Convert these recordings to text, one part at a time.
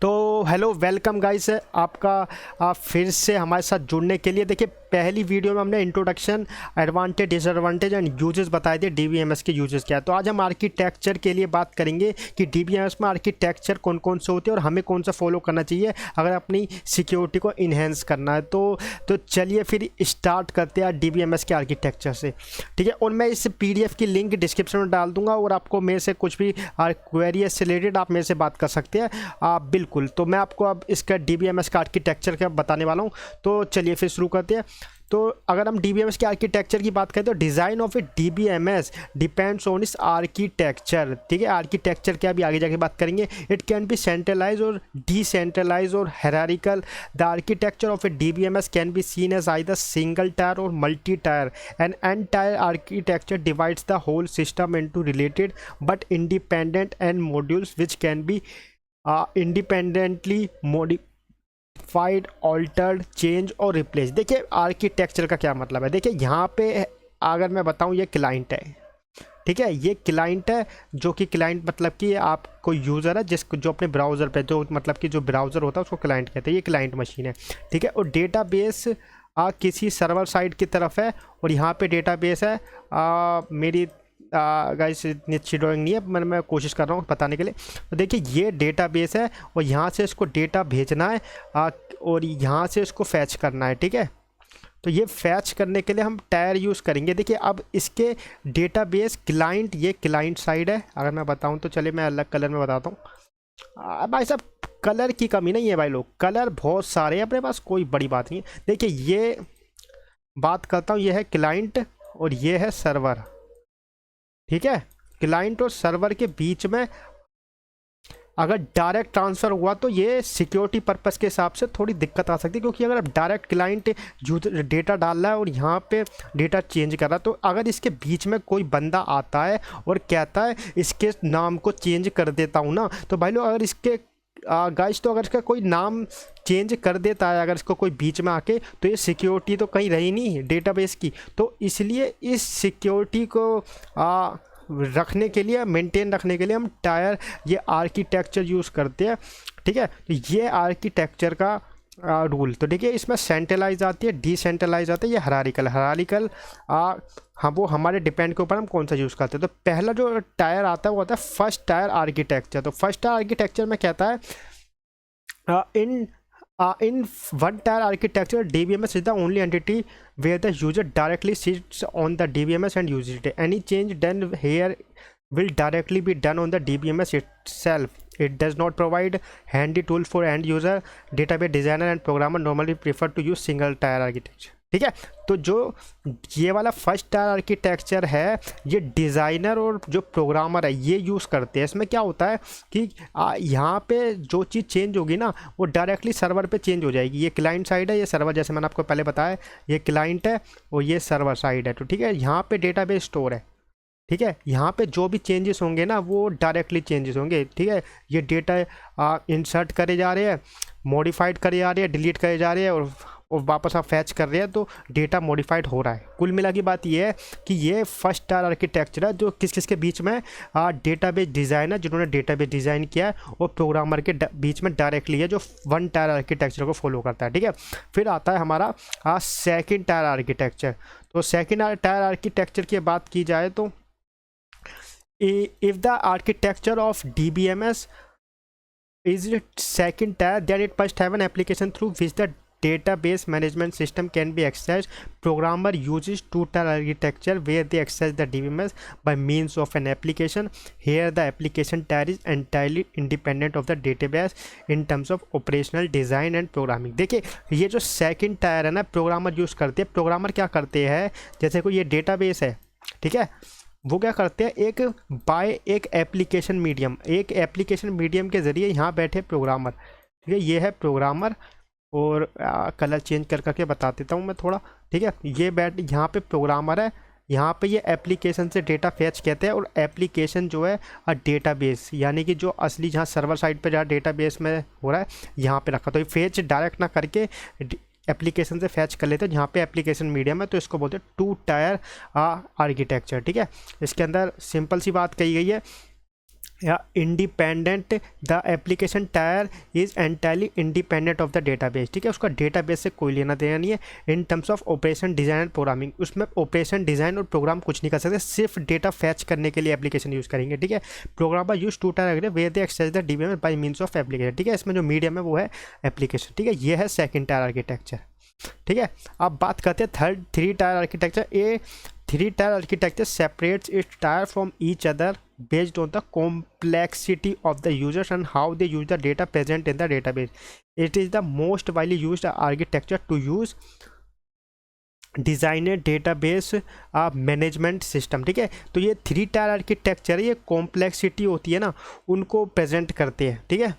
तो hello welcome guys, आपका फिर से हमारे साथ जुड़ने के लिए। देखिए, पहली वीडियो में हमने introduction, advantage, disadvantage and uses बताए थे। डीबीएमएस के यूजेस क्या है। तो आज हम आर्किटेक्चर के लिए बात करेंगे कि डीबीएमएस में आर्किटेक्चर कौन कौन से होते हैं और हमें कौन सा फॉलो करना चाहिए अगर अपनी सिक्योरिटी को इन्हेंस करना है। तो चलिए फिर स्टार्ट करते हैं डीबीएमएस के आर्किटेक्चर से, ठीक है। और मैं इस पीडीएफ की लिंक डिस्क्रिप्शन में डाल दूंगा और आपको मेरे से कुछ भी क्वेरी से रिलेटेड आप मेरे से बात कर सकते हैं। बिल्कुल, तो मैं आपको अब इसका डीबीएमएस का आर्किटेक्चर का बताने वाला हूँ। तो चलिए फिर शुरू करते हैं। तो अगर हम डीबीएमएस के आर्किटेक्चर की बात करें तो design of a DBMS depends on इस आर्किटेक्चर, ठीक है। आर्किटेक्चर क्या भी आगे जाके बात करेंगे। इट कैन बी सेंट्रलाइज और डिसेंट्रलाइज और hierarchical. The architecture of a DBMS can be seen as either single tier और multi tier. An entire architecture divides the whole system into related but independent and modules which can be independently modified, altered, change और replace. देखिए, architecture का क्या मतलब है। देखिए, यहाँ पे अगर मैं बताऊँ, ये क्लाइंट है, ठीक है। ये क्लाइंट है, जो कि क्लाइंट मतलब कि आप कोई यूज़र है जिसको जो अपने ब्राउज़र पे, जो मतलब कि जो ब्राउज़र होता है उसको क्लाइंट कहते हैं। ये क्लाइंट मशीन है, ठीक है। और डेटाबेस किसी सर्वर साइड की तरफ है और यहाँ पे डेटाबेस है। मेरी गाइस इतनी अच्छी ड्राइंग नहीं है, मैं कोशिश कर रहा हूँ बताने के लिए। तो देखिए, ये डेटाबेस है और यहाँ से इसको डेटा भेजना है और यहाँ से इसको फैच करना है, ठीक है। तो ये फैच करने के लिए हम टायर यूज़ करेंगे। देखिए, अब इसके डेटाबेस क्लाइंट, ये क्लाइंट साइड है। अगर मैं बताऊँ तो चलिए मैं अलग कलर में बताता हूँ। भाई साहब, कलर की कमी नहीं है भाई लोग, कलर बहुत सारे हैं अपने पास, कोई बड़ी बात नहीं है। देखिए, ये बात करता हूँ, ये है क्लाइंट और ये है सर्वर, ठीक है। क्लाइंट और सर्वर के बीच में अगर डायरेक्ट ट्रांसफ़र हुआ तो ये सिक्योरिटी पर्पस के हिसाब से थोड़ी दिक्कत आ सकती है, क्योंकि अगर डायरेक्ट क्लाइंट डेटा डाल रहा है और यहाँ पे डेटा चेंज कर रहा है, तो अगर इसके बीच में कोई बंदा आता है और कहता है इसके नाम को चेंज कर देता हूँ ना, तो भाई लोग अगर इसके गाइस, तो अगर इसका कोई नाम चेंज कर देता है, अगर इसको कोई बीच में आके, तो ये सिक्योरिटी तो कहीं रही नहीं डेटाबेस की। तो इसलिए इस सिक्योरिटी को रखने के लिए, मेंटेन रखने के लिए हम टायर, ये आर्किटेक्चर यूज़ करते हैं, ठीक है। तो ये आर्किटेक्चर का रूल। तो देखिए, इसमें सेंट्रलाइज आती है, डिसेंट्रलाइज आता है, ये हायरार्किकल। हाँ, वो हमारे डिपेंड के ऊपर हम कौन सा यूज़ करते हैं। तो पहला जो टायर आता है वो होता है फर्स्ट टायर आर्किटेक्चर। तो फर्स्ट टायर आर्किटेक्चर में कहता है in one tier architecture, DBMS is the only entity where the user directly sits on the DBMS and uses it. Any change done here will directly be done on the DBMS itself. It does not provide handy tool for end user. Database designer and programmer normally prefer to use single tier architecture, ठीक है। तो जो ये वाला first tier architecture है, ये designer और जो प्रोग्रामर है ये यूज़ करते हैं। इसमें क्या होता है कि यहाँ पे जो चीज़ चेंज होगी ना, वो डायरेक्टली सर्वर पे चेंज हो जाएगी। ये क्लाइंट साइड है, ये सर्वर, जैसे मैंने आपको पहले बताया, ये क्लाइंट है और ये सर्वर साइड है। तो ठीक है, यहाँ पे डेटाबेस स्टोर है, ठीक है। यहाँ पे जो भी चेंजेस होंगे ना, वो डायरेक्टली चेंजेस होंगे, ठीक है। ये डेटा इंसर्ट करे जा रहे हैं, मॉडिफाइड करे जा रहे हैं, डिलीट करे जा रहे हैं और वापस आप फैच कर रहे हैं, तो डेटा मॉडिफाइड हो रहा है। कुल मिला की बात ये है कि ये फर्स्ट टायर आर्किटेक्चर है, जो किस किस के बीच में डेटाबेस डिज़ाइनर, जिन्होंने डेटाबेस डिज़ाइन किया है, और प्रोग्रामर के बीच में डायरेक्टली है, जो वन टायर आर्किटेक्चर को फॉलो करता है, ठीक है। फिर आता है हमारा सेकेंड टायर आर्किटेक्चर। तो सेकेंड टायर आर्किटेक्चर की बात की जाए तो if the architecture of DBMS is second tier, then it must have an application through which the database management system can be accessed. Programmer uses two-tier architecture where they access the DBMS by means of an application. Here the application tier is entirely independent of the database in terms of operational design and programming. देखिए, ये जो second tier है ना, programmer use करते हैं। Programmer क्या करते हैं, जैसे कोई ये डेटाबेस है, ठीक है, वो क्या करते हैं, एक एप्लीकेशन मीडियम के ज़रिए यहाँ बैठे प्रोग्रामर, ठीक है। ये है प्रोग्रामर, और कलर चेंज करके बता देता हूँ मैं थोड़ा, ठीक है। ये यहाँ पे प्रोग्रामर है, यहाँ पे ये एप्लीकेशन से डेटा फैच कहते हैं, और एप्लीकेशन जो है डेटाबेस, यानी कि जो असली जहाँ सर्वर साइड पे जहाँ डेटाबेस में हो रहा है, यहाँ पे रखा। तो ये फैच डायरेक्ट ना करके एप्लीकेशन से फैच कर लेते हैं, जहाँ पे एप्लीकेशन मीडियम है, तो इसको बोलते हैं टू टायर आर्किटेक्चर, ठीक है। इसके अंदर सिंपल सी बात कही गई है या independent, the application tyre is entirely independent of the database, ठीक है, उसका डेटाबेस से कोई लेना देना नहीं है। In terms of operation design and programming, उसमें ऑपरेशन डिज़ाइन और प्रोग्राम कुछ नहीं कर सकते, सिर्फ डेटा फैच करने के लिए एप्लीकेशन यूज़ करेंगे, ठीक है। Programmer use two tier way they access the DBMS by means of application, ठीक है, इसमें जो मीडियम है वो है एप्लीकेशन, ठीक है। ये है सेकेंड टायर आर्किटेक्चर, ठीक है। अब बात करते हैं third three tier architecture. A three tier architecture separates it's tyre from each other based on the complexity of the users and how they use the data present in the database. It is the most widely used architecture to use designer database management system, ठीक है। तो ये three tier architecture है, ये complexity होती है ना उनको प्रेजेंट करते हैं, ठीक है,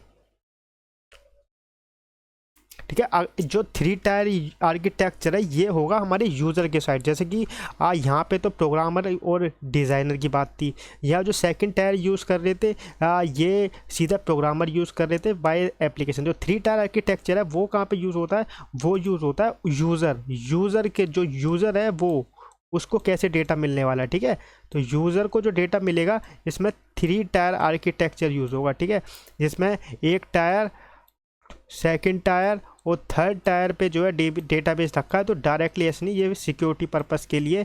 ठीक है। जो थ्री टायर आर्किटेक्चर है ये होगा हमारे यूज़र के साइड, जैसे कि यहाँ पे तो प्रोग्रामर और डिज़ाइनर की बात थी, या जो सेकंड टायर यूज़ कर रहे थे ये सीधा प्रोग्रामर यूज़ कर रहे थे बाय एप्लीकेशन। जो थ्री टायर आर्किटेक्चर है वो कहाँ पे यूज़ होता है, वो यूज़ होता है यूज़र के, जो यूज़र है वो उसको कैसे डेटा मिलने वाला है, ठीक है। तो यूज़र को जो डेटा मिलेगा इसमें थ्री टायर आर्किटेक्चर यूज़ होगा, ठीक है, जिसमें एक टायर, सेकंड टायर और थर्ड टायर पे जो है डेटाबेस रखा है। तो डायरेक्टली ऐसे नहीं, ये सिक्योरिटी पर्पस के लिए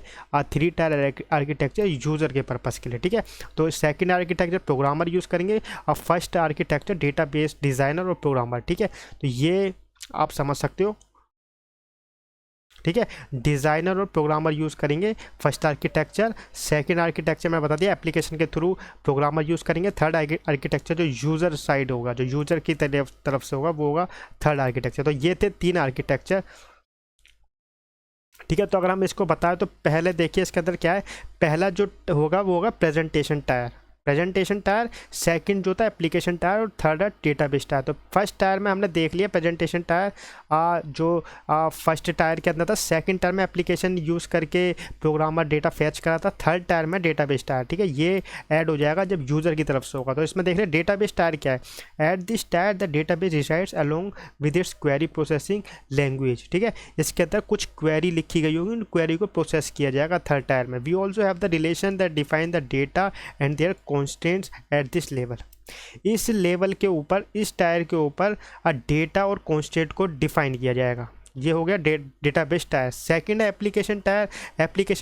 थ्री टायर आर्किटेक्चर यूज़र के पर्पस के लिए, ठीक है। तो सेकंड आर्किटेक्चर प्रोग्रामर यूज़ करेंगे और फर्स्ट आर्किटेक्चर डेटाबेस डिज़ाइनर और प्रोग्रामर, ठीक है। तो ये आप समझ सकते हो, ठीक है। डिज़ाइनर और प्रोग्रामर यूज़ करेंगे फर्स्ट आर्किटेक्चर, सेकंड आर्किटेक्चर मैं बता दिया एप्लीकेशन के थ्रू प्रोग्रामर यूज़ करेंगे, थर्ड आर्किटेक्चर जो यूज़र साइड होगा, जो यूज़र की तरफ से होगा वो होगा थर्ड आर्किटेक्चर। तो ये थे तीन आर्किटेक्चर, ठीक है। तो अगर हम इसको बताएं तो पहले देखिए इसके अंदर क्या है, पहला जो होगा वो होगा प्रेजेंटेशन टायर, सेकंड जो था एप्लीकेशन टायर और थर्ड है डेटाबेस टायर। तो फर्स्ट टायर में हमने देख लिया प्रेजेंटेशन टायर जो फर्स्ट टायर के अंदर था, सेकंड टायर में एप्लीकेशन यूज़ करके प्रोग्रामर डेटा फैच करा था, थर्ड टायर में डेटाबेस टायर, ठीक है। ये ऐड हो जाएगा जब यूज़र की तरफ से होगा। तो इसमें देख रहे डेटाबेस टायर क्या है, at this tyre the database resides along with its query processing language, ठीक है। इसके अंदर कुछ क्वेरी लिखी गई होगी, उन क्वेरी को प्रोसेस किया जाएगा थर्ड टायर में। We also have the relation that define the data and their constants at this level, इस लेवल के ऊपर, इस टायर के ऊपर डेटा और कॉन्स्टेंट को डिफाइन किया जाएगा। ये हो गया डेटाबेस टायर। सेकंड है एप्लीकेशन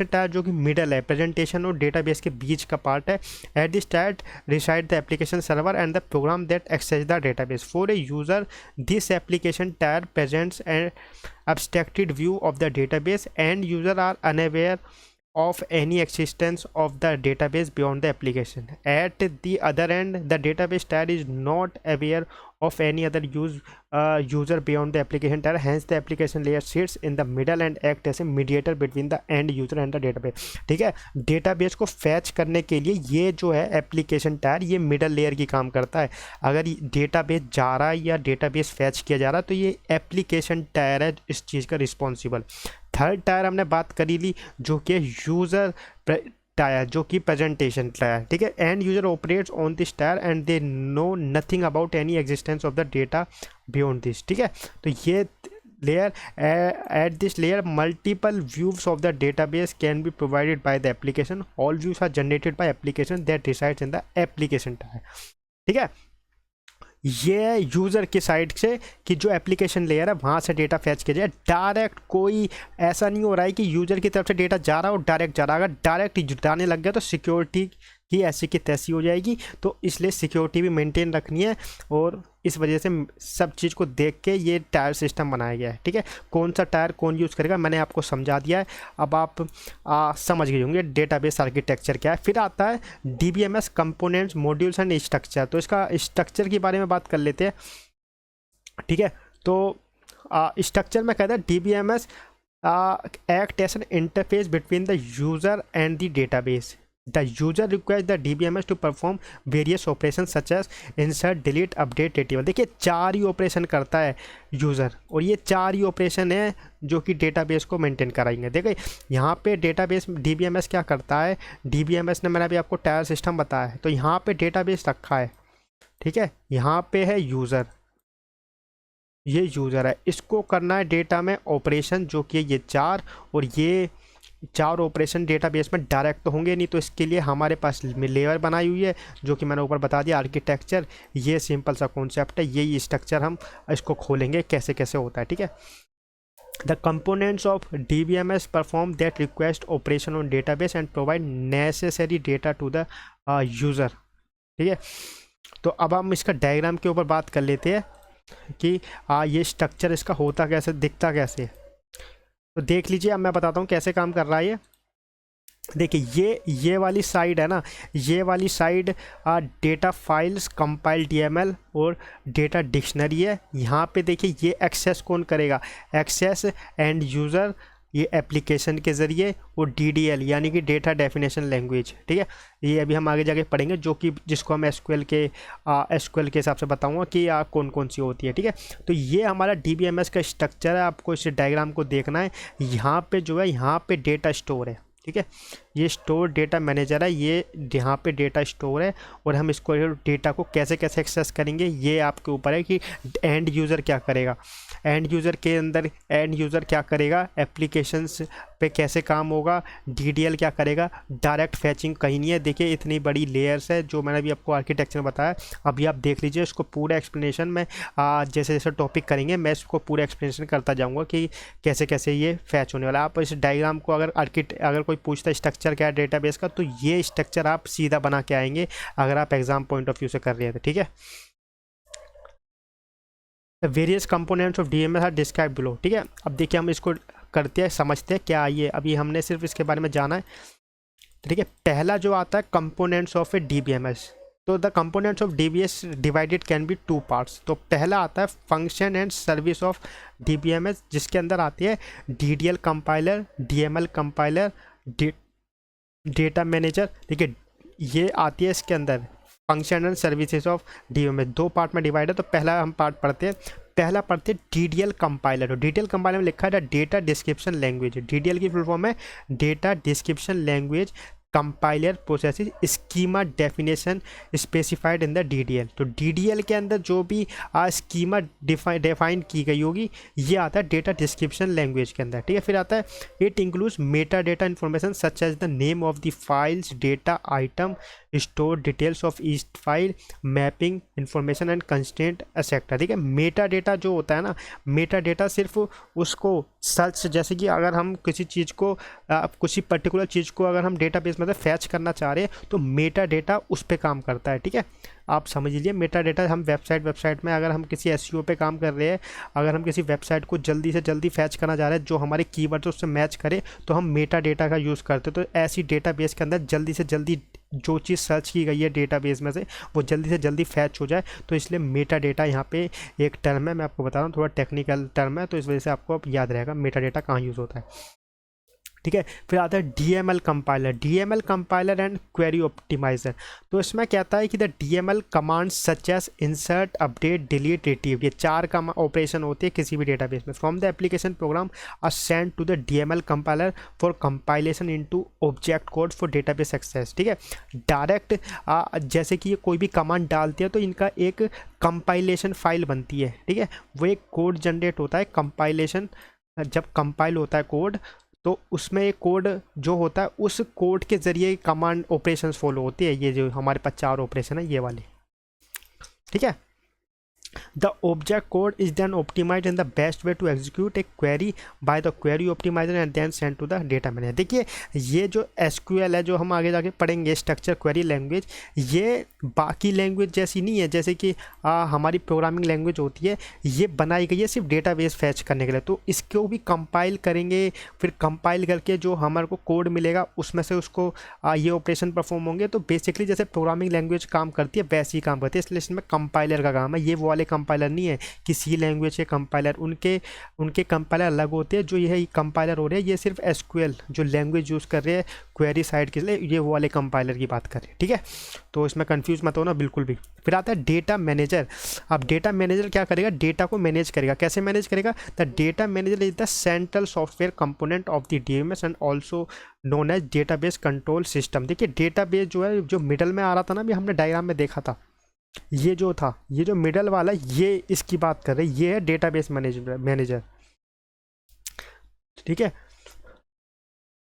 टायर जो कि मिडल है, प्रेजेंटेशन और डेटाबेस के बीच का पार्ट है। At this tier reside the application server and the program that access the database for a user. This application tier presents an abstracted view of the database and user are unaware of any existence of the database beyond the application. At the other end, the database tier is not aware of any other user beyond the application tier. Hence, the application layer sits in the middle and act as a mediator between the end user and the database. ठीक है, database को fetch करने के लिए ये जो है application tyre ये मिडल लेयर की काम करता है। अगर डेटाबेस जा रहा है या डेटाबेस फैच किया जा रहा है तो ये एप्लीकेशन टायर है इस चीज़ का रिस्पॉन्सिबल। थर्ड टायर हमने बात करी ली जो कि यूज़र टायर, जो कि प्रेजेंटेशन टायर, ठीक है। And user operates on this tyre and they know nothing about any existence of the data beyond this, ठीक है। तो ये layer, at this layer multiple views of the database can be provided by the application. All views are generated by application that resides in the application tier, ठीक है। ये user की side से कि जो एप्लीकेशन लेयर है वहाँ से डेटा फैच किया जाए। डायरेक्ट कोई ऐसा नहीं हो रहा है कि यूज़र की तरफ से डेटा जा रहा हो डायरेक्ट जा रहा है। अगर डायरेक्ट जुटाने लग गया तो सिक्योरिटी की ऐसी की तैसी हो जाएगी। तो इसलिए सिक्योरिटी भी मेंटेन रखनी है और इस वजह से सब चीज़ को देख के ये टायर सिस्टम बनाया गया है, ठीक है। कौन सा टायर कौन यूज़ करेगा मैंने आपको समझा दिया है, अब आप समझ गए होंगे डेटाबेस आर्किटेक्चर क्या है। फिर आता है DBMS components, modules and structure. तो इसका स्ट्रक्चर के बारे में बात कर लेते हैं, ठीक है। तो स्ट्रक्चर में कहता है DBMS act as an interface between the user and the database. The user requires the DBMS to perform various operations such as insert, delete, update, retrieval। देखिए 4 ही ऑपरेशन करता है यूज़र और ये 4 ही ऑपरेशन है जो कि डेटाबेस को मेंटेन कराएंगे। देखिए यहाँ पे डेटाबेस DBMS क्या करता है, DBMS ने मैंने अभी आपको टायर सिस्टम बताया है। तो यहाँ पे डेटाबेस रखा है, ठीक है। यहाँ पे है यूज़र, ये यूज़र है, इसको करना है डेटा में ऑपरेशन जो कि ये 4 और ये चार ऑपरेशन डेटाबेस में डायरेक्ट तो होंगे नहीं, तो इसके लिए हमारे पास लेयर बनाई हुई है जो कि मैंने ऊपर बता दिया आर्किटेक्चर। ये सिंपल सा कॉन्सेप्ट है, यही स्ट्रक्चर हम इसको खोलेंगे कैसे कैसे होता है, ठीक है। The components of DBMS perform that request operation on database and provide necessary data to the user, ठीक है। तो अब हम इसका डायग्राम के ऊपर बात कर लेते हैं कि ये स्ट्रक्चर इसका होता कैसे, दिखता कैसे है। तो देख लीजिए, अब मैं बताता हूँ कैसे काम कर रहा है ये। देखिए ये वाली साइड है ना, ये वाली side data files compile DML और डेटा डिक्शनरी है। यहाँ पे देखिए ये एक्सेस कौन करेगा, एक्सेस एंड यूज़र, ये एप्लीकेशन के ज़रिए, और DDL यानी कि डेटा डेफिनेशन लैंग्वेज, ठीक है। ये अभी हम आगे जाके पढ़ेंगे, जो कि जिसको हम SQL के हिसाब से बताऊंगा कि कौन कौन सी होती है, ठीक है। तो ये हमारा DBMS का स्ट्रक्चर है, आपको इस डायग्राम को देखना है। यहाँ पे जो है, यहाँ पे डेटा स्टोर है, ठीक है। ये स्टोर डेटा मैनेजर है, ये यहाँ पे डेटा स्टोर है, और हम इसको डेटा को कैसे कैसे एक्सेस करेंगे ये आपके ऊपर है कि एंड यूज़र क्या करेगा। एंड यूज़र के अंदर एंड यूज़र क्या करेगा, एप्लीकेशंस पे कैसे काम होगा, DDL क्या करेगा, डायरेक्ट फैचिंग कहीं नहीं है। देखिए इतनी बड़ी लेयर्स है जो मैंने अभी आपको आर्किटेक्चर बताया, अभी आप देख लीजिए इसको पूरा एक्सप्लेनेशन में जैसे जैसे टॉपिक करेंगे मैं इसको पूरा एक्सप्लेनेशन करता जाऊँगा कि कैसे कैसे ये फैच होने वाला है। आप इस डायग्राम को अगर कोई पूछता है स्ट्रक्चर क्या है डेटाबेस का, तो ये स्ट्रक्चर आप सीधा बना के आएंगे अगर आप एग्जाम पॉइंट ऑफ व्यू से कर रहे थे, ठीक है। Various components of DMS are describe below, ठीक है। अब देखिए हम इसको करते हैं, समझते हैं क्या आइए, अभी हमने सिर्फ इसके बारे में जाना है, ठीक है। पहला जो आता है कंपोनेंट्स ऑफ ए DBMS, तो the components of DBS divided can be two parts. तो पहला आता है function and service of DBMS, जिसके अंदर आती है DDL compiler, DML compiler, data manager, ठीक है। ये आती है इसके अंदर function and services of DBMS। दो पार्ट में डिवाइड है, तो पहला हम पार्ट पढ़ते हैं। पहला पढ़ते हैं DDL कंपाइलर। और DDL कंपाइलर में लिखा है डेटा डिस्क्रिप्शन लैंग्वेज। DDL की फुल फॉर्म है data description language compiler processes schema definition specified in the DDL। तो DDL के अंदर जो भी स्कीमा डिफाइन की गई होगी ये आता है डेटा डिस्क्रिप्शन लैंग्वेज के अंदर, ठीक है। फिर आता है it includes meta data information such as the name of the files, data item, store details of each file, mapping information and constant etcetera, ठीक है। मेटा डेटा जो होता है ना, मेटा डेटा सिर्फ उसको सर्च, जैसे कि अगर हम किसी चीज़ को किसी पर्टिकुलर चीज़ को अगर हम डेटाबेस में से फैच करना चाह रहे हैं तो मेटा डेटा उस पर काम करता है, ठीक है। आप समझ लीजिए मेटा डेटा हम वेबसाइट में अगर हम किसी SEO पे काम कर रहे हैं, अगर हम किसी वेबसाइट को जल्दी से जल्दी फैच करना चाह रहे हैं जो हमारे कीवर्ड उससे मैच करे, तो हम मेटा डेटा का यूज़ करते हैं। तो ऐसी डेटाबेस के अंदर जल्दी से जल्दी जो चीज़ सर्च की गई है डेटाबेस में से वो जल्दी से जल्दी फैच हो जाए, तो इसलिए मेटा डेटा यहाँ पे एक टर्म है, मैं आपको बता रहा हूँ, थोड़ा टेक्निकल टर्म है, तो इस वजह से आपको अब याद रहेगा मेटा डेटा कहाँ यूज़ होता है, ठीक है। फिर आता है DML compiler and query optimizer. तो इसमें कहता है कि the DML command such as insert, update, delete, retrieve, ये चार का ऑपरेशन होती है किसी भी डेटाबेस में, from the application program are send to the DML compiler for compilation into object code for database access, ठीक है। डायरेक्ट जैसे कि ये कोई भी कमांड डालती है तो इनका एक कंपाइलेशन फाइल बनती है, ठीक है। वो एक कोड जनरेट होता है, कंपाइलेशन जब कंपाइल होता है कोड, तो उसमें एक कोड जो होता है उस कोड के ज़रिए कमांड ऑपरेशंस फॉलो होती है। ये जो हमारे पास चार ऑपरेशन है ये वाले, ठीक है। The object code is then optimized in the best way to execute a query by the query optimizer and then sent to the data manager। देखिए ये जो SQL है जो हम आगे जाके पढ़ेंगे स्ट्रक्चर क्वेरी लैंग्वेज, ये बाकी लैंग्वेज जैसी नहीं है, जैसे कि हमारी प्रोग्रामिंग लैंग्वेज होती है, ये बनाई गई है सिर्फ डेटाबेस फैच करने के लिए। तो इसको भी कंपाइल करेंगे, फिर कंपाइल करके जो हमारे को कोड मिलेगा उसमें से उसको ये ऑपरेशन परफॉर्म होंगे। तो बेसिकली जैसे प्रोग्रामिंग लैंग्वेज काम करती है वैसे ही काम करती है, इसलिए इसमें कंपाइलर का काम है। ये वो वाले कंपाइलर नहीं है कि सी लैंग्वेज के कंपाइलर, उनके कंपाइलर अलग होते हैं। जो ये कंपाइलर हो रहे हैं ये सिर्फ SQL जो लैंग्वेज यूज़ कर रहे हैं क्वेरी साइड के लिए, ये वो वाले कंपाइलर की बात कर रहे हैं, ठीक है। तो इसमें कंफ्यूज मत होना बिल्कुल भी। फिर आता है डेटा मैनेजर। अब डेटा मैनेजर क्या करेगा, डेटा को मैनेज करेगा। कैसे मैनेज करेगा, the data manager is the central software component of the DMS and also known as database control system. देखिए डेटाबेस जो है, जो मिडल में आ रहा था ना, अभी हमने डायग्राम में देखा था, ये जो था, ये जो मिडल वाला, ये इसकी बात कर रहे हैं, ये है डेटाबेस मैनेजर, ठीक है।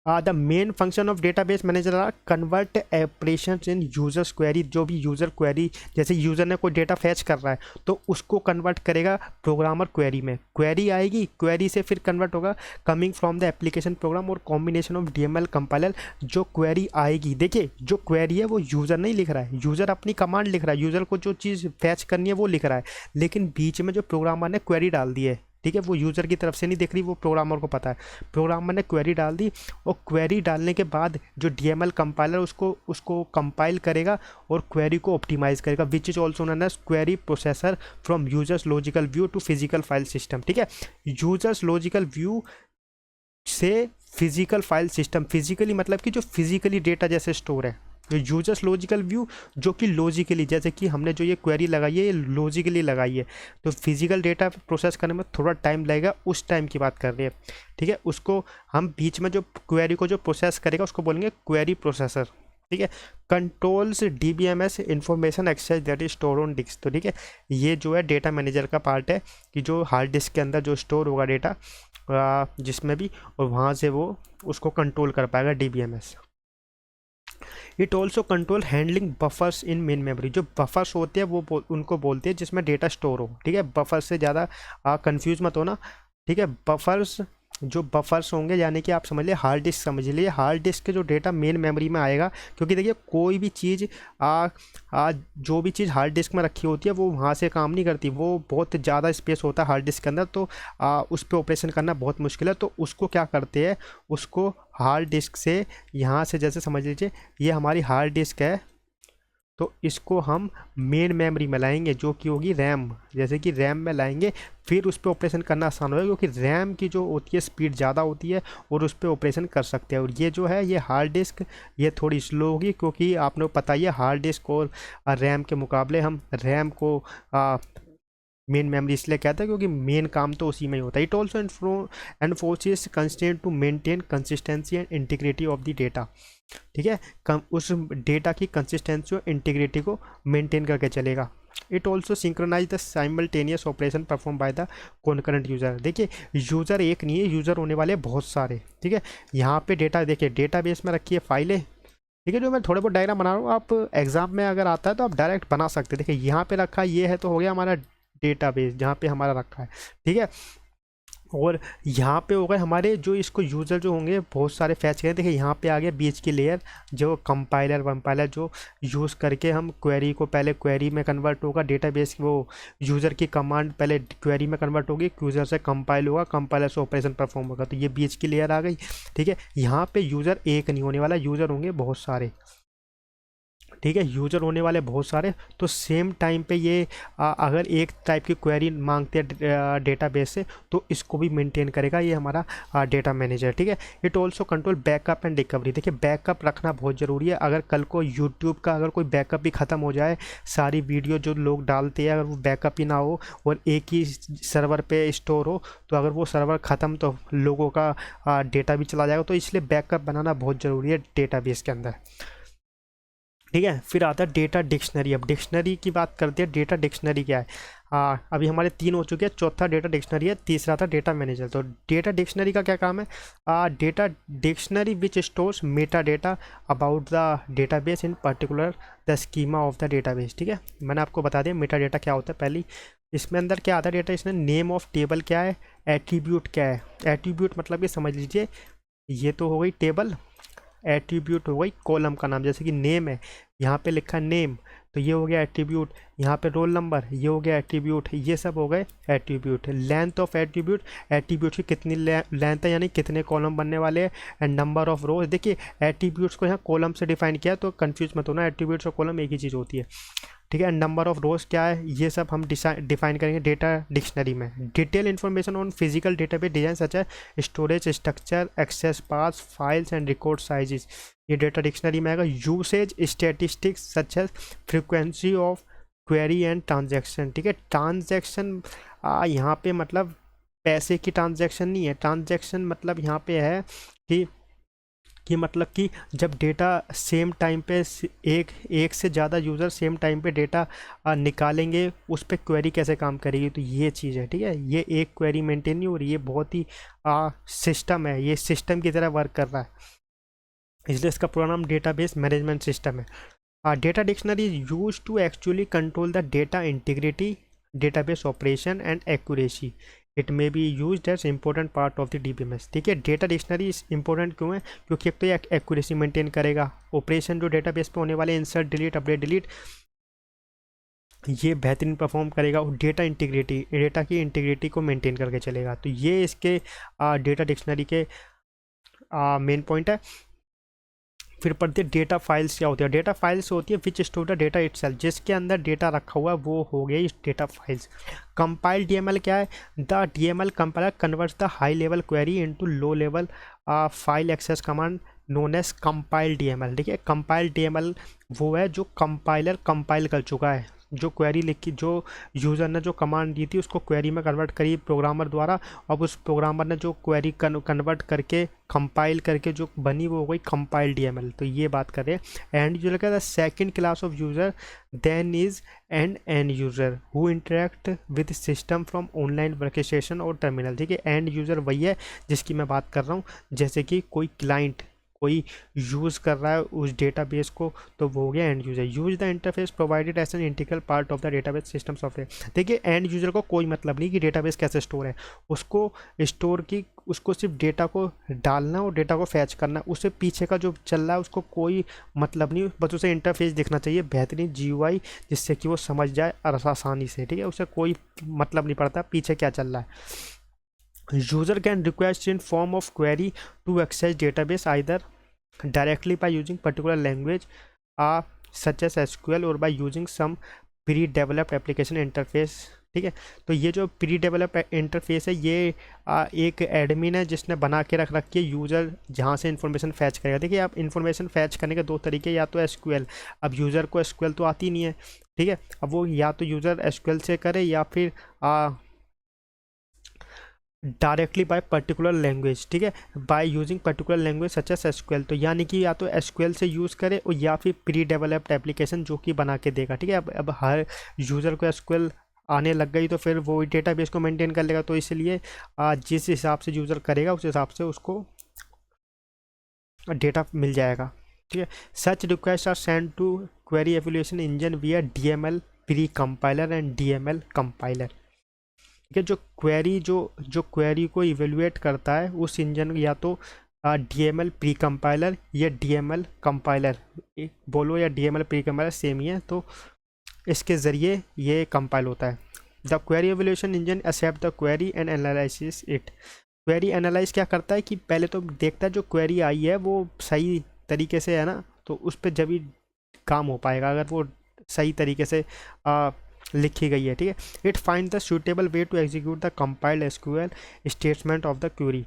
The main function of database manager are convert operations in users query. जो भी यूज़र क्वेरी, जैसे यूज़र ने कोई डेटा फैच कर रहा है तो उसको कन्वर्ट करेगा प्रोग्रामर क्वेरी में। क्वेरी आएगी, क्वेरी से फिर कन्वर्ट होगा coming from the application programme और कॉम्बिनेशन ऑफ DML कंपाइलर। जो क्वेरी आएगी, देखिए जो क्वेरी है वो यूज़र नहीं लिख रहा है, यूज़र अपनी कमांड लिख रहा है, यूज़र को जो चीज़ फैच करनी है वो लिख रहा है, लेकिन बीच में जो प्रोग्रामर ने क्वेरी डाल दी है, ठीक है, वो यूज़र की तरफ से नहीं दिख रही, वो प्रोग्रामर को पता है। प्रोग्रामर ने क्वेरी डाल दी और क्वेरी डालने के बाद जो DML कंपाइलर उसको कंपाइल करेगा और क्वेरी को ऑप्टिमाइज़ करेगा, which is also known as query processor from users logical view to physical file system. ठीक है, यूजर्स लॉजिकल व्यू से फिजिकल फाइल सिस्टम, फिजिकली मतलब कि जो फिजिकली डेटा जैसे स्टोर है, तो यूजर्स लॉजिकल व्यू जो कि लॉजिकली, जैसे कि हमने जो ये क्वेरी लगाई है ये लॉजिकली लगाई है, तो फिजिकल डेटा प्रोसेस करने में थोड़ा टाइम लगेगा, उस टाइम की बात कर रहे हैं। ठीक है, उसको हम बीच में जो क्वेरी को जो प्रोसेस करेगा उसको बोलेंगे क्वेरी प्रोसेसर। ठीक है, controls DBMS information exchange that is store on disk. तो ठीक है, ये जो है डेटा मैनेजर का पार्ट है कि जो हार्ड डिस्क के अंदर जो स्टोर होगा डेटा जिसमें भी, और वहाँ से वो उसको कंट्रोल कर पाएगा DBMS। It also control handling buffers in main memory. जो बफर्स होते हैं वो उनको बोलते हैं जिसमें डेटा स्टोर हो। ठीक है, बफर से ज़्यादा कंफ्यूज मत होना। ठीक है, बफर्स, जो बफर्स होंगे यानी कि आप समझ लिए हार्ड डिस्क, समझ लिए हार्ड डिस्क के जो डेटा मेन मेमोरी में आएगा, क्योंकि देखिए कोई भी चीज़ जो भी चीज़ हार्ड डिस्क में रखी होती है वो वहाँ से काम नहीं करती, वो बहुत ज़्यादा स्पेस होता है हार्ड डिस्क के अंदर, तो उस पर ऑपरेशन करना बहुत मुश्किल है। तो उसको क्या करते हैं, उसको हार्ड डिस्क से, यहाँ से जैसे समझ लीजिए ये हमारी हार्ड डिस्क है, तो इसको हम मेन मेमोरी में लाएंगे जो कि होगी रैम, जैसे कि रैम में लाएंगे, फिर उस पर ऑपरेशन करना आसान होगा क्योंकि रैम की जो होती है स्पीड ज़्यादा होती है और उस पर ऑपरेशन कर सकते हैं। और ये जो है ये हार्ड डिस्क ये थोड़ी स्लो होगी, क्योंकि आपने पता ही है हार्ड डिस्क और रैम के मुकाबले हम रैम को मेन मेमोरी इसलिए कहता है क्योंकि मेन काम तो उसी में ही होता है। It also enforces constraint to maintain consistency and integrity of the data. ठीक है, उस डेटा की कंसिस्टेंसी और इंटीग्रिटी को मेंटेन करके चलेगा। It also synchronise the simultaneous operation perform by the concurrent user. देखिए यूज़र एक नहीं है, यूज़र होने वाले बहुत सारे। ठीक है, यहाँ पे डेटा देखिए डेटाबेस में रखी है फाइलें। ठीक है, जो मैं थोड़े बहुत डायग्राम बना रहा हूँ, आप एग्जाम में अगर आता है तो आप डायरेक्ट बना सकते हैं। देखिए यहाँ पे रखा ये है तो हो गया हमारा डेटाबेस जहाँ पे हमारा रखा है। ठीक है, और यहाँ पे हो गए हमारे जो इसको यूज़र जो होंगे बहुत सारे फैच करें। देखिए यहाँ पे आ गया बीच की लेयर जो कंपाइलर वंपाइलर जो यूज़ करके हम क्वेरी को, पहले क्वेरी में कन्वर्ट होगा डेटाबेस, वो यूज़र की कमांड पहले क्वेरी में कन्वर्ट होगी, यूज़र से कंपाइल होगा, कंपाइलर से ऑपरेशन परफॉर्म होगा, तो ये बीच की लेयर आ गई। ठीक है, यहाँ पे यूज़र एक नहीं होने वाला, यूज़र होंगे बहुत सारे। ठीक है, यूज़र होने वाले बहुत सारे, तो सेम टाइम पे ये अगर एक टाइप की क्वेरी मांगते हैं डेटाबेस से तो इसको भी मेंटेन करेगा ये हमारा डेटा मैनेजर। ठीक है, it also control backup and recovery. देखिए बैकअप रखना बहुत ज़रूरी है, अगर कल को यूट्यूब का अगर कोई बैकअप भी ख़त्म हो जाए, सारी वीडियो जो लोग डालते हैं अगर वो बैकअप ही ना हो और एक ही सर्वर पे स्टोर हो, तो अगर वो सर्वर ख़त्म तो लोगों का डेटा भी चला जाएगा, तो इसलिए बैकअप बनाना बहुत ज़रूरी है डेटाबेस के अंदर। ठीक है, फिर आता है डेटा डिक्शनरी। अब डिक्शनरी की बात करते हैं, डेटा डिक्शनरी क्या है। अभी हमारे 3 हो चुके हैं, चौथा डेटा डिक्शनरी है, तीसरा था डेटा मैनेजर। तो डेटा डिक्शनरी का क्या काम है, data dictionary which stores Meta data about the database in particular the schema of the database. ठीक है, मैंने आपको बता दिया मेटा डेटा क्या होता है। पहली इसमें अंदर क्या आता है डेटा, इसमें नेम ऑफ टेबल क्या है, एट्रीब्यूट क्या है। एट्रीब्यूट मतलब ये समझ लीजिए ये तो हो गई टेबल, एट्रीब्यूट हो गई कॉलम का नाम, जैसे कि नेम है यहाँ पे लिखा नेम तो ये हो गया एट्रीब्यूट, यहाँ पे रोल नंबर ये हो गया एट्रीब्यूट, ये सब हो गए attribute. Length of attribute, attribute की कितनी लेंथ है यानी कितने कॉलम बनने वाले हैं, एंड नंबर ऑफ रोज। देखिए एट्रीब्यूट्स को यहाँ कॉलम से डिफाइन किया तो कंफ्यूज मत होना, एट्रीब्यूट्स और कॉलम एक ही चीज़ होती है। ठीक है, नंबर ऑफ रोज क्या है ये सब हम डिफाइन करेंगे डेटा डिक्शनरी में। Detail information on physical database design such है storage structure, access paths, files and record sizes, ये डेटा डिक्शनरी में आएगा। Usage statistics such as frequency of query and transaction. ठीक है, ट्रांजैक्शन यहाँ पे मतलब पैसे की ट्रांजैक्शन नहीं है, ट्रांजैक्शन मतलब यहाँ पे है कि मतलब कि जब डेटा सेम टाइम पे एक से ज़्यादा यूज़र सेम टाइम पे डेटा निकालेंगे उस पर क्वेरी कैसे काम करेगी, तो ये चीज़ है। ठीक है, ये एक क्वेरी मेंटेन नहीं हो रही, ये बहुत ही सिस्टम है, ये सिस्टम की तरह वर्क कर रहा है। इसलिए इसका पूरा नाम डेटाबेस मैनेजमेंट सिस्टम है। Data dictionary is use to actually control the data integrity, database operation and accuracy. It may be use as important part of the DBMS। ठीक है, डेटा डिक्शनरी इंपॉर्टेंट क्यों है? क्योंकि एक तो ये एक्यूरेसी मेंटेन करेगा, ऑपरेशन जो डेटाबेस पे होने वाले इंसर्ट डिलीट अपडेट डिलीट ये बेहतरीन परफॉर्म करेगा, और डेटा इंटीग्रिटी, डेटा की इंटीग्रिटी को मेंटेन करके चलेगा। तो ये इसके डेटा डिक्शनरी के मेन पॉइंट है। फिर पढ़ते डेटा फाइल्स क्या होती है। डेटा फाइल्स होती है विच स्टोर द डेटा इटसेल्फ, जिसके अंदर डेटा रखा हुआ है वो हो गया इस डेटा फाइल्स। कंपाइल DML क्या है? The DML compiler converts the high level query into low level file access command known as compile DML। ठीक है, कंपाइल DML वो है जो कंपाइलर कंपाइल कर चुका है, जो क्वेरी लिखी, जो यूज़र ने जो कमांड दी थी उसको क्वेरी में कन्वर्ट करी प्रोग्रामर द्वारा। अब उस प्रोग्रामर ने जो क्वेरी कन्वर्ट करके कंपाइल करके जो बनी वो हो गई कंपाइल DML। तो ये बात कर रहे हैं। एंड यूजर का the second class of user then is end user who interact with system from online workstation और टर्मिनल। ठीक है, एंड यूज़र वही है जिसकी मैं बात कर रहा हूँ, जैसे कि कोई क्लाइंट कोई यूज़ कर रहा है उस डेटाबेस को, तो वो हो गया end user. Use the interface provided as an integral part of the database system software. देखिए, एंड यूज़र को कोई मतलब नहीं कि डेटाबेस कैसे स्टोर है, उसको स्टोर की, उसको सिर्फ डेटा को डालना और डेटा को फैच करना, उससे पीछे का जो चल रहा है उसको कोई मतलब नहीं, बस उसे इंटरफेस दिखना चाहिए बेहतरीन GUI, जिससे कि वो समझ जाए आसानी से। ठीक है, उसे कोई मतलब नहीं पड़ता पीछे क्या चल रहा है। User can request in form of query to access database either directly by using particular language such as SQL or by using some pre-developed application interface। ठीक है, तो ये जो प्री डेवलप इंटरफेस है ये एक एडमिन है जिसने बना के रख रखी है, यूज़र जहाँ से इन्फॉर्मेशन फैच करेगा। देखिए, आप इन्फॉर्मेशन फैच करने के दो तरीके, या तो SQL, अब यूज़र को SQL तो आती नहीं है। ठीक है, अब वो या तो यूज़र SQL से करे या फिर डायरेक्टली बाय पर्टिकुलर लैंग्वेज। ठीक है, by using particular language such as SQL। तो यानी कि या तो SQL से यूज़ करे और या फिर प्री डेवलप्ड एप्लीकेशन जो कि बना के देगा। ठीक है, अब हर यूज़र को SQL आने लग गई तो फिर वो डेटाबेस को मेंटेन कर लेगा, तो इसलिए जिस हिसाब से यूज़र करेगा उस हिसाब से उसको डेटा मिल जाएगा। ठीक है, such request are send to query evaluation engine via DML pre compiler and DML compiler. ठीक है, जो क्वेरी को इवेलुएट करता है उस इंजन, या तो DML प्री कंपाइलर या DML कंपाइलर बोलो, या DML प्री कंपाइलर सेम ही है, तो इसके ज़रिए ये कंपाइल होता है। The query evaluation engine accept the query and analysis it. Query analyse क्या करता है कि पहले तो देखता है जो क्वेरी आई है वो सही तरीके से है ना, तो उस पर जब ही काम हो पाएगा अगर वो सही तरीके से लिखी गई है। ठीक है, it find the suitable way to execute the compiled SQL statement of the query.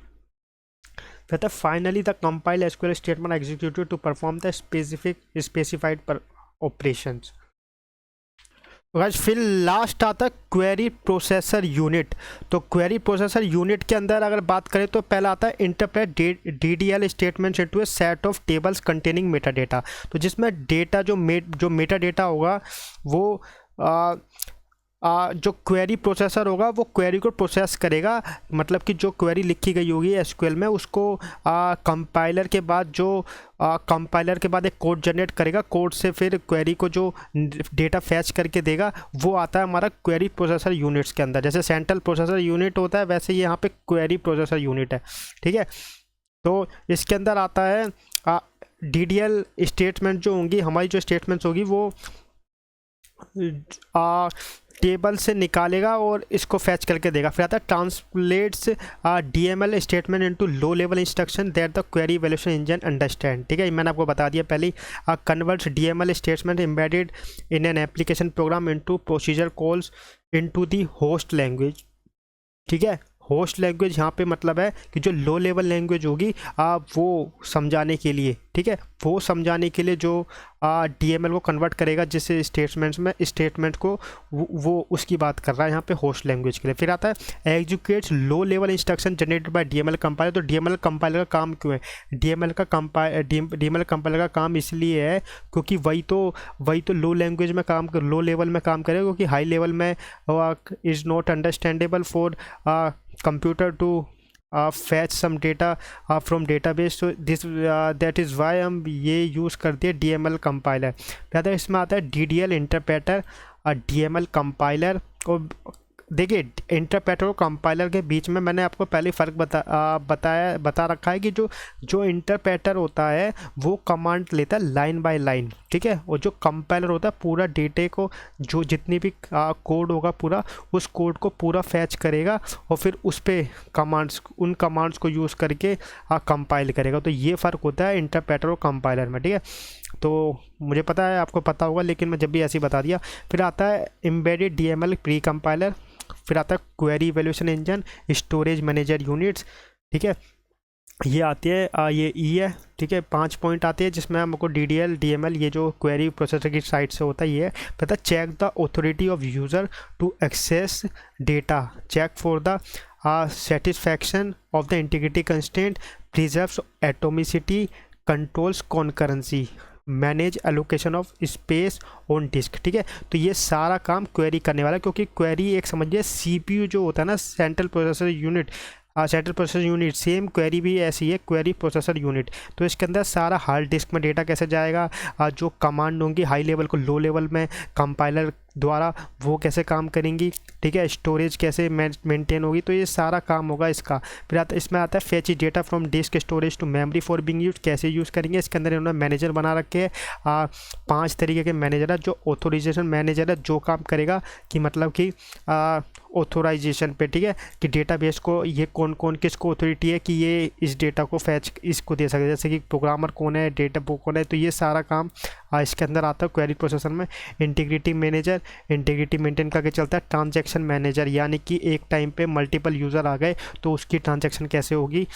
फिर finally the compiled SQL statement executed to perform the specified operations. फिर लास्ट आता है क्वेरी प्रोसेसर यूनिट। तो क्वेरी प्रोसेसर यूनिट के अंदर अगर बात करें तो पहला आता है interpret DDL statements into a set of tables containing meta data. तो जिसमें डेटा जो मेटा डेटा होगा वो जो क्वेरी प्रोसेसर होगा वो क्वेरी को प्रोसेस करेगा, मतलब कि जो क्वेरी लिखी गई होगी SQL में उसको कंपाइलर के बाद एक कोड जनरेट करेगा, कोड से फिर क्वेरी को जो डेटा फैच करके देगा वो आता है हमारा क्वेरी प्रोसेसर यूनिट्स के अंदर। जैसे सेंट्रल प्रोसेसर यूनिट होता है वैसे यहाँ पे क्वेरी प्रोसेसर यूनिट है। ठीक है, तो इसके अंदर आता है DDL स्टेटमेंट जो होंगी, हमारी जो स्टेटमेंट्स होगी वो टेबल से निकालेगा और इसको फैच करके देगा। फिर आता है translates DML statement into low level instruction that the query evaluation engine understand. ठीक है, मैंने आपको बता दिया पहले ही। Converts DML statement embedded in an application program into procedure calls into the host language. ठीक है, होस्ट लैंग्वेज यहाँ पे मतलब है कि जो लो लेवल लैंग्वेज होगी वो समझाने के लिए। ठीक है, वो समझाने के लिए जो DML को कन्वर्ट करेगा जिस स्टेटमेंट को वो उसकी बात कर रहा है यहाँ पे होस्ट लैंग्वेज के लिए। फिर आता है executes low level instruction generated by DML compiler. तो DML कंपाइलर का काम क्यों है? DML कंपाइलर का काम इसलिए है क्योंकि वही तो लो लैंग्वेज में लो लेवल में काम करेगा, क्योंकि हाई लेवल में is not understandable for computer to fetch some data from database, तो दिस दैट इज़ वाई हम ये यूज़ करते हैं DML कंपाइलर। फिर इसमें आता है DDL इंटरप्रेटर, DML कंपाइलर। और देखिए इंटरप्रेटर और कंपाइलर के बीच में मैंने आपको पहले फ़र्क बता रखा है कि जो इंटरप्रेटर होता है वो कमांड लेता है लाइन बाय लाइन, ठीक है, और जो कंपाइलर होता है पूरा डेटे को, जो जितनी भी कोड होगा पूरा, उस कोड को पूरा फैच करेगा और फिर उस पर उन कमांड्स को यूज़ करके कंपाइल करेगा। तो ये फ़र्क होता है इंटरप्रेटर और कंपाइलर में, ठीक है। तो मुझे पता है आपको पता होगा, लेकिन मैं जब भी ऐसे ही बता दिया। फिर आता है एम्बेडेड DML प्री कंपाइलर, फिर आता है query evaluation engine, storage manager units, ठीक है, ये आती है ये ई है, ठीक है। 5 पॉइंट आते हैं जिसमें हमको DDL DML ये जो क्वेरी प्रोसेसर की साइड से होता है ये है। पता check the authority of user to access data, check for the satisfaction of the integrity constraint, preserves atomicity, controls concurrency, manage allocation of space on disk, ठीक है। तो ये सारा काम क्वेरी करने वाला है, क्योंकि क्वेरी एक समझिए CPU जो होता है ना, central processor unit, central processor unit, same query भी ऐसी है, क्वेरी प्रोसेसर यूनिट। तो इसके अंदर सारा हार्ड डिस्क में डेटा कैसे जाएगा, जो कमांड होंगी हाई लेवल को लो लेवल में कंपाइलर द्वारा वो कैसे काम करेंगी, ठीक है, स्टोरेज कैसे मेंटेन होगी, तो ये सारा काम होगा इसका। फिर इसमें आता है fetch data from disk storage to memory for being use, कैसे यूज़ करेंगे। इसके अंदर इन्होंने मैनेजर बना रखे हैं, 5 तरीके के मैनेजर है। जो ऑथोराइजेशन मैनेजर है जो काम करेगा कि मतलब कि ऑथोराइजेशन पे, ठीक है, कि डेटाबेस को ये कौन कौन किसको अथॉरिटी है कि ये इस डेटा को फैच इसको दे सकते, जैसे कि प्रोग्रामर कौन है, डेटा बुक कौन है, तो ये सारा काम इसके अंदर आता है क्वेरी प्रोसेसर में। इंटीग्रिटी मैनेजर, इंटीग्रिटी मेंटेन करके चलता है। ट्रांजैक्शन मैनेजर, यानी कि एक टाइम पे मल्टीपल यूज़र आ गए तो उसकी ट्रांजैक्शन कैसे होगी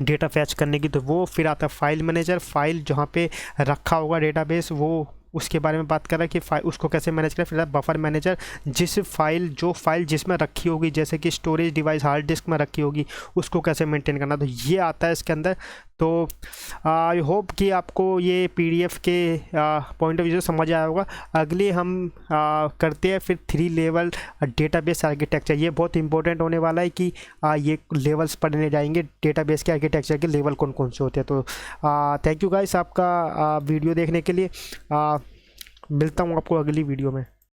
डेटा फैच करने की, तो वो। फिर आता है फाइल मैनेजर, फाइल जहाँ पे रखा होगा डेटाबेस वो उसके बारे में बात कर रहा है कि फाइल उसको कैसे मैनेज करें। फिर बफर मैनेजर, जो फाइल जिसमें रखी होगी, जैसे कि स्टोरेज डिवाइस हार्ड डिस्क में रखी होगी, उसको कैसे मेंटेन करना, तो ये आता है इसके अंदर। तो आई होप कि आपको ये PDF के पॉइंट ऑफ व्यू से समझ आया होगा। अगले हम करते हैं फिर 3 लेवल डेटाबेस आर्किटेक्चर। ये बहुत इंपॉर्टेंट होने वाला है कि ये लेवल्स पढ़ने जाएंगे, डेटाबेस के आर्किटेक्चर के लेवल कौन कौन से होते हैं। तो थैंक यू गाइस आपका वीडियो देखने के लिए। मिलता हूँ आपको अगली वीडियो में।